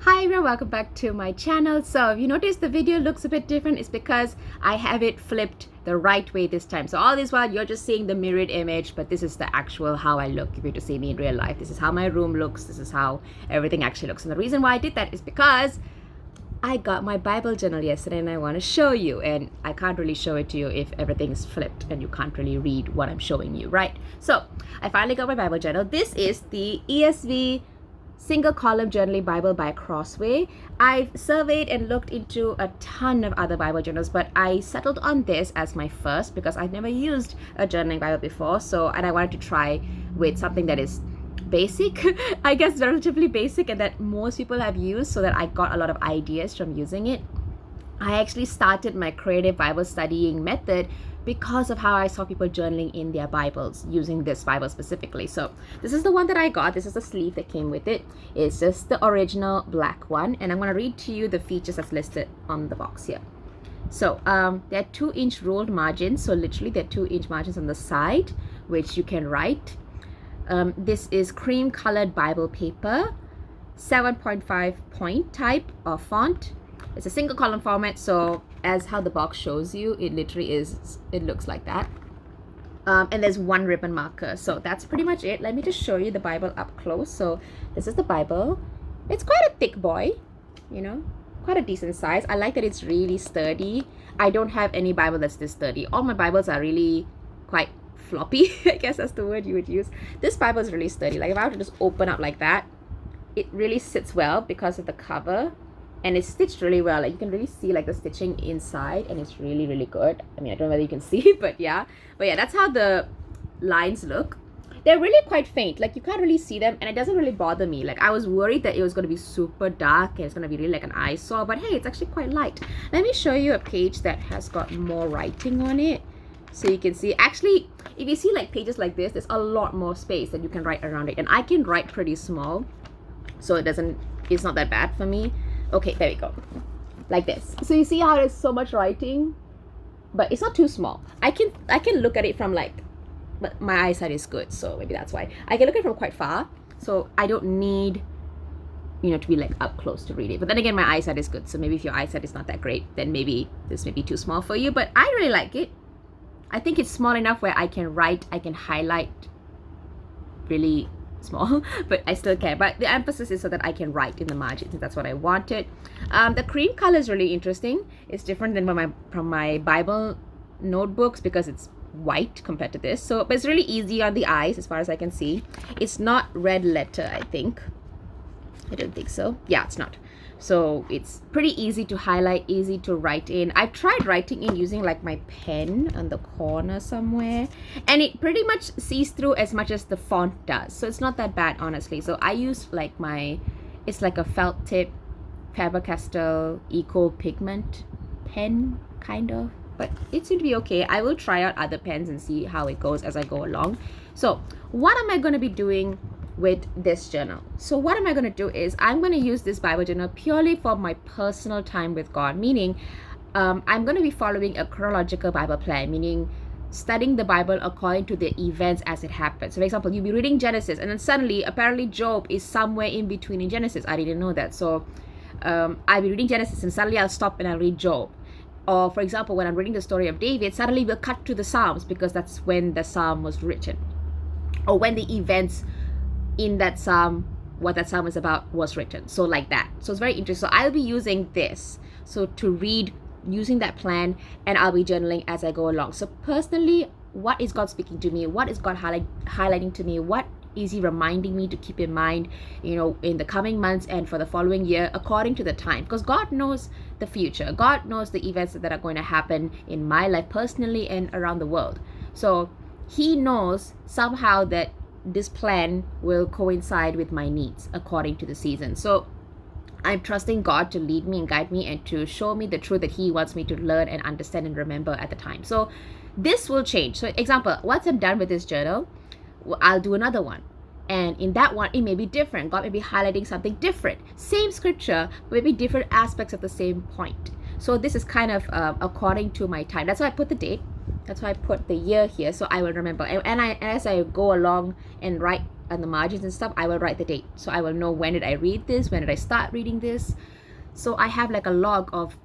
Hi everyone, welcome back to my channel. So if you notice the video looks a bit different, it's because I have it flipped the right way this time. So all this while you're just seeing the mirrored image, but this is the actual how I look if you're to see me in real life. This is how my room looks. This is how everything actually looks. And the reason why I did that is because I got my Bible journal yesterday and I want to show you, and I can't really show it to you if everything's flipped and you can't really read what I'm showing you, right? So I finally got my Bible journal. This is the ESV single column journaling Bible by Crossway. I've surveyed and looked into a ton of other Bible journals, but I settled on this as my first because I've never used a journaling Bible before. And I wanted to try with something that is basic, I guess relatively basic, and that most people have used, so that I got a lot of ideas from using it. I actually started my creative Bible studying method because of how I saw people journaling in their Bibles using this Bible specifically. So this is the one that I got. This is the sleeve that came with it. It's just the original black one, and I'm going to read to you the features that's listed on the box here. So there are 2-inch ruled margins. So literally there are 2-inch margins on the side, which you can write. This is cream colored Bible paper, 7.5 point type of font. It's a single column format, so as how the box shows you, it literally is, it looks like that. And there's one ribbon marker. So that's pretty much it. Let me just show you the Bible up close. So this is the Bible. It's quite a thick boy, you know, quite a decent size. I like that it's really sturdy. I don't have any Bible that's this sturdy. All my Bibles are really quite floppy. I guess that's the word you would use. This Bible is really sturdy. Like if I were to just open up like that, it really sits well because of the cover. And it's stitched really well. Like you can really see like the stitching inside, and it's really, really good. I mean, I don't know whether you can see, but yeah, that's how the lines look. They're really quite faint. Like you can't really see them, and it doesn't really bother me. Like I was worried that it was going to be super dark and it's going to be really like an eyesore, but hey, it's actually quite light. Let me show you a page that has got more writing on it, so you can see. Actually, if you see like pages like this, there's a lot more space that you can write around it, and I can write pretty small, so it's not that bad for me. Okay, there we go. Like this. So you see how there's so much writing, but it's not too small. I can look at it from like, but my eyesight is good, so maybe that's why. I can look at it from quite far, so I don't need, you know, to be like up close to read it. But then again, my eyesight is good, so maybe if your eyesight is not that great, then maybe this may be too small for you. But I really like it. I think it's small enough where I can write, I can highlight really small, but I still can. But the emphasis is so that I can write in the margins, and that's what I wanted. The cream color is really interesting. It's different than from my Bible notebooks because it's white compared to this. So, but it's really easy on the eyes as far as I can see. It's not red letter, I think. I don't think so. Yeah, it's not. So it's pretty easy to highlight, easy to write in. I've tried writing in using like my pen on the corner somewhere, and it pretty much sees through as much as the font does. So it's not that bad, honestly. So I use like it's like a felt tip Faber-Castell Eco Pigment pen, kind of. But it seemed to be okay. I will try out other pens and see how it goes as I go along. So what am I going to be doing with this journal? So what am I going to do is I'm going to use this Bible journal purely for my personal time with God, meaning I'm going to be following a chronological Bible plan, meaning studying the Bible according to the events as it happens. So for example, you'll be reading Genesis, and then suddenly apparently Job is somewhere in between in Genesis. I didn't know that. So I'll be reading Genesis and suddenly I'll stop and I'll read Job. Or for example, when I'm reading the story of David, suddenly we'll cut to the Psalms because that's when the Psalm was written, or when the events in that psalm, what that psalm is about, was written. So like that. So it's very interesting. So I'll be using this so to read using that plan, and I'll be journaling as I go along. So personally, what is God speaking to me? What is God highlighting to me? What is he reminding me to keep in mind, you know, in the coming months and for the following year, according to the time? Because God knows the future. God knows the events that are going to happen in my life personally and around the world. So he knows somehow that this plan will coincide with my needs according to the season. So I'm trusting God to lead me and guide me and to show me the truth that he wants me to learn and understand and remember at the time. So this will change. So example, once I'm done with this journal, I'll do another one. And in that one, it may be different. God may be highlighting something different. Same scripture, but maybe different aspects of the same point. So this is kind of according to my time. That's why I put the date. That's why I put the year here, so I will remember. And as I go along and write on the margins and stuff, I will write the date. So I will know when did I read this, when did I start reading this. So I have like a log of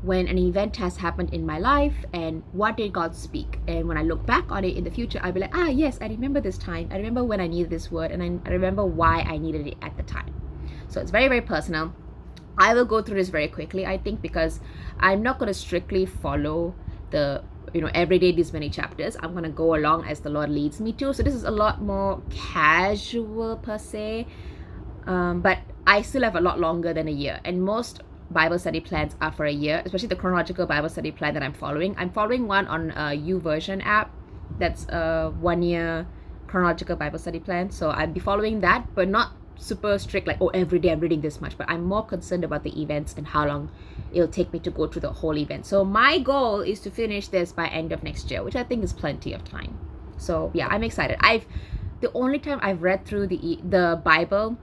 when an event has happened in my life and what did God speak. And when I look back on it in the future, I'll be like, yes, I remember this time. I remember when I needed this word, and I remember why I needed it at the time. So it's very, very personal. I will go through this very quickly, I think, because I'm not going to strictly follow the, every day these many chapters. I'm going to go along as the Lord leads me to. So this is a lot more casual per se, but I still have a lot longer than a year. And most Bible study plans are for a year, especially the chronological Bible study plan that I'm following. I'm following one on a YouVersion app that's a 1 year chronological Bible study plan. So I'll be following that, but not super strict, like, every day I'm reading this much. But I'm more concerned about the events and how long it'll take me to go through the whole event. So my goal is to finish this by end of next year, which I think is plenty of time. So yeah, I'm excited. The only time I've read through the Bible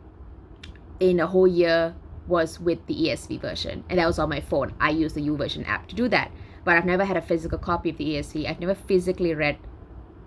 in a whole year was with the ESV version, and that was on my phone. I use the YouVersion app to do that, but I've never had a physical copy of the ESV. I've never physically read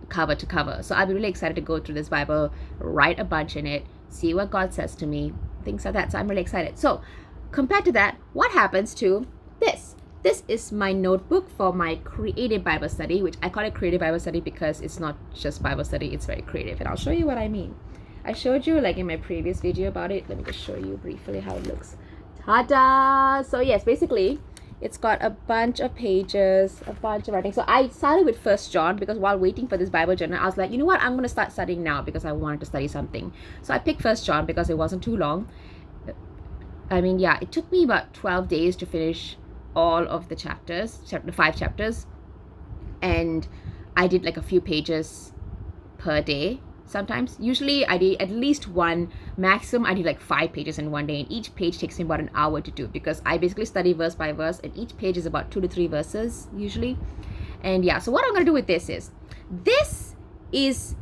cover to cover. So I'll be really excited to go through this Bible, write a bunch in it, see what God says to me, things like that. So I'm really excited. So compared to that, what happens to this? This is my notebook for my creative Bible study, which I call it creative Bible study because it's not just Bible study, it's very creative. And I'll show you what I mean. I showed you like in my previous video about it. Let me just show you briefly how it looks. Ta-da! So yes, basically, it's got a bunch of pages, a bunch of writing. So I started with 1 John because while waiting for this Bible journal, I was like, you know what? I'm going to start studying now because I wanted to study something. So I picked 1 John because it wasn't too long. I mean, yeah, it took me about 12 days to finish all of the chapters, the 5 chapters. And I did like a few pages per day. Sometimes, usually I did at least one, maximum I did like 5 pages in one day, and each page takes me about an hour to do because I basically study verse by verse, and each page is about 2 to 3 verses usually. And yeah, so what I'm going to do with this is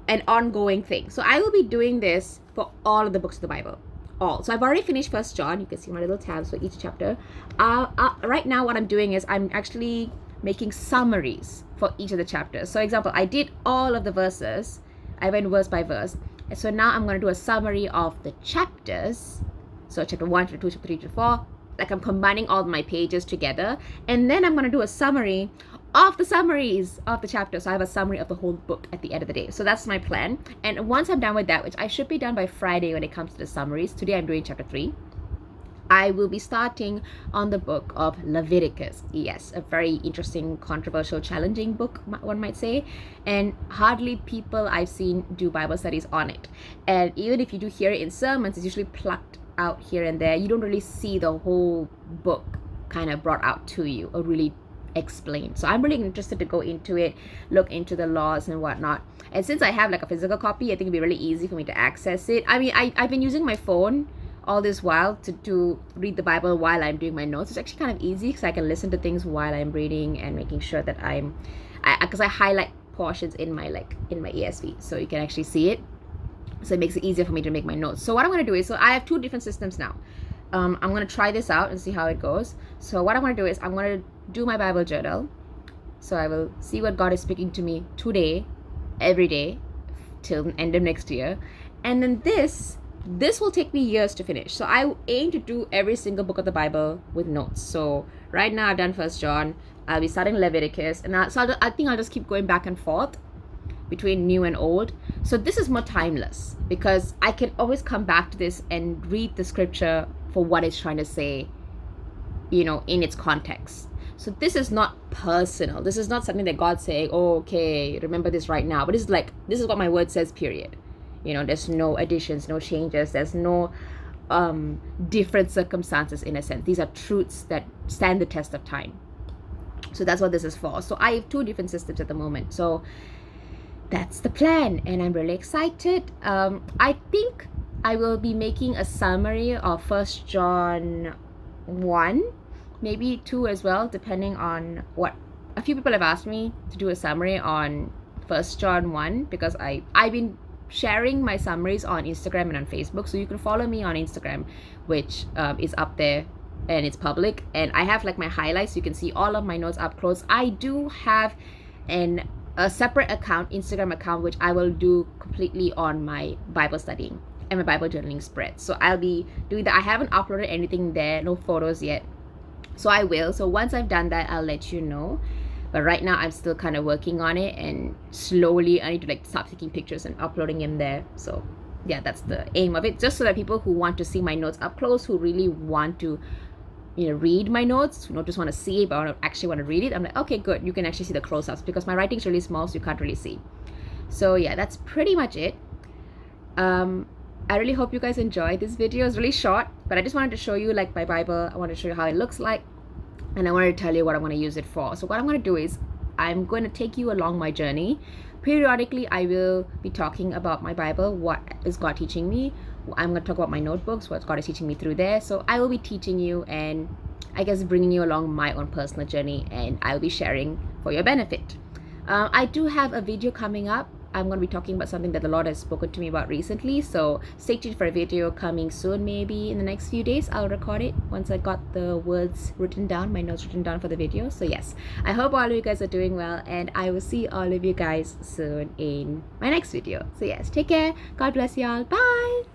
an ongoing thing. So I will be doing this for all of the books of the Bible. So I've already finished 1 John. You can see my little tabs for each chapter. Right now what I'm doing is I'm actually making summaries for each of the chapters. So example, I did all of the verses. I went verse by verse. And so now I'm going to do a summary of the chapters. So chapter 1, chapter 2, chapter 3, chapter 4. Like I'm combining all my pages together. And then I'm going to do a summary of the summaries of the chapters. So I have a summary of the whole book at the end of the day. So that's my plan. And once I'm done with that, which I should be done by Friday when it comes to the summaries. Today I'm doing chapter 3. I will be starting on the book of Leviticus. Yes, a very interesting, controversial, challenging book, one might say. And hardly people I've seen do Bible studies on it. And even if you do hear it in sermons, it's usually plucked out here and there. You don't really see the whole book kind of brought out to you or really explained. So I'm really interested to go into it, look into the laws and whatnot. And since I have like a physical copy, I think it'd be really easy for me to access it. I mean, I've been using my phone all this while to read the Bible while I'm doing my notes. It's actually kind of easy because I can listen to things while I'm reading and making sure that because I highlight portions in my ESV, so you can actually see it. So it makes it easier for me to make my notes. So what I'm going to do is, so I have 2 different systems now. I'm going to try this out and see how it goes. So what I'm going to do is I'm going to do my Bible journal. So I will see what God is speaking to me today, every day, till the end of next year. And then this will take me years to finish. So I aim to do every single book of the Bible with notes. So right now I've done 1 John. I'll be starting Leviticus. And I think I'll just keep going back and forth between new and old. So this is more timeless because I can always come back to this and read the scripture for what it's trying to say, in its context. So this is not personal. This is not something that God's saying, oh, okay, remember this right now. But this is what my word says, period. There's no additions, no changes. There's no different circumstances in a sense. These are truths that stand the test of time. So that's what this is for. So I have 2 different systems at the moment. So that's the plan. And I'm really excited. I think I will be making a summary of 1 John 1, maybe 2 as well, depending on what. A few people have asked me to do a summary on 1 John 1 because I've been sharing my summaries on Instagram and on Facebook. So you can follow me on Instagram, which is up there and it's public. And I have like my highlights. You can see all of my notes up close. I do have an a separate account, Instagram account, which I will do completely on my Bible studying and my Bible journaling spread. So I'll be doing that. I haven't uploaded anything there, no photos yet. So I will. So once I've done that, I'll let you know. But right now I'm still kind of working on it, and slowly I need to like start taking pictures and uploading them there. So yeah, that's the aim of it, just so that people who want to see my notes up close, who really want to read my notes, who not just want to see it but actually want to read it, I'm like, okay, good, you can actually see the close-ups, because my writing's really small, so you can't really see. So yeah, that's pretty much it. I really hope you guys enjoyed this video. It's really short, but I just wanted to show you like my Bible. I wanted to show you how it looks like, and I wanted to tell you what I'm going to use it for. So what I'm going to do is I'm going to take you along my journey. Periodically, I will be talking about my Bible, what is God teaching me. I'm going to talk about my notebooks, what God is teaching me through there. So I will be teaching you, and I guess bringing you along my own personal journey, and I'll be sharing for your benefit. I do have a video coming up. I'm going to be talking about something that the Lord has spoken to me about recently. So stay tuned for a video coming soon, maybe in the next few days. I'll record it once I got the words written down, my notes written down for the video. So yes, I hope all of you guys are doing well, and I will see all of you guys soon in my next video. So yes, take care. God bless y'all. Bye.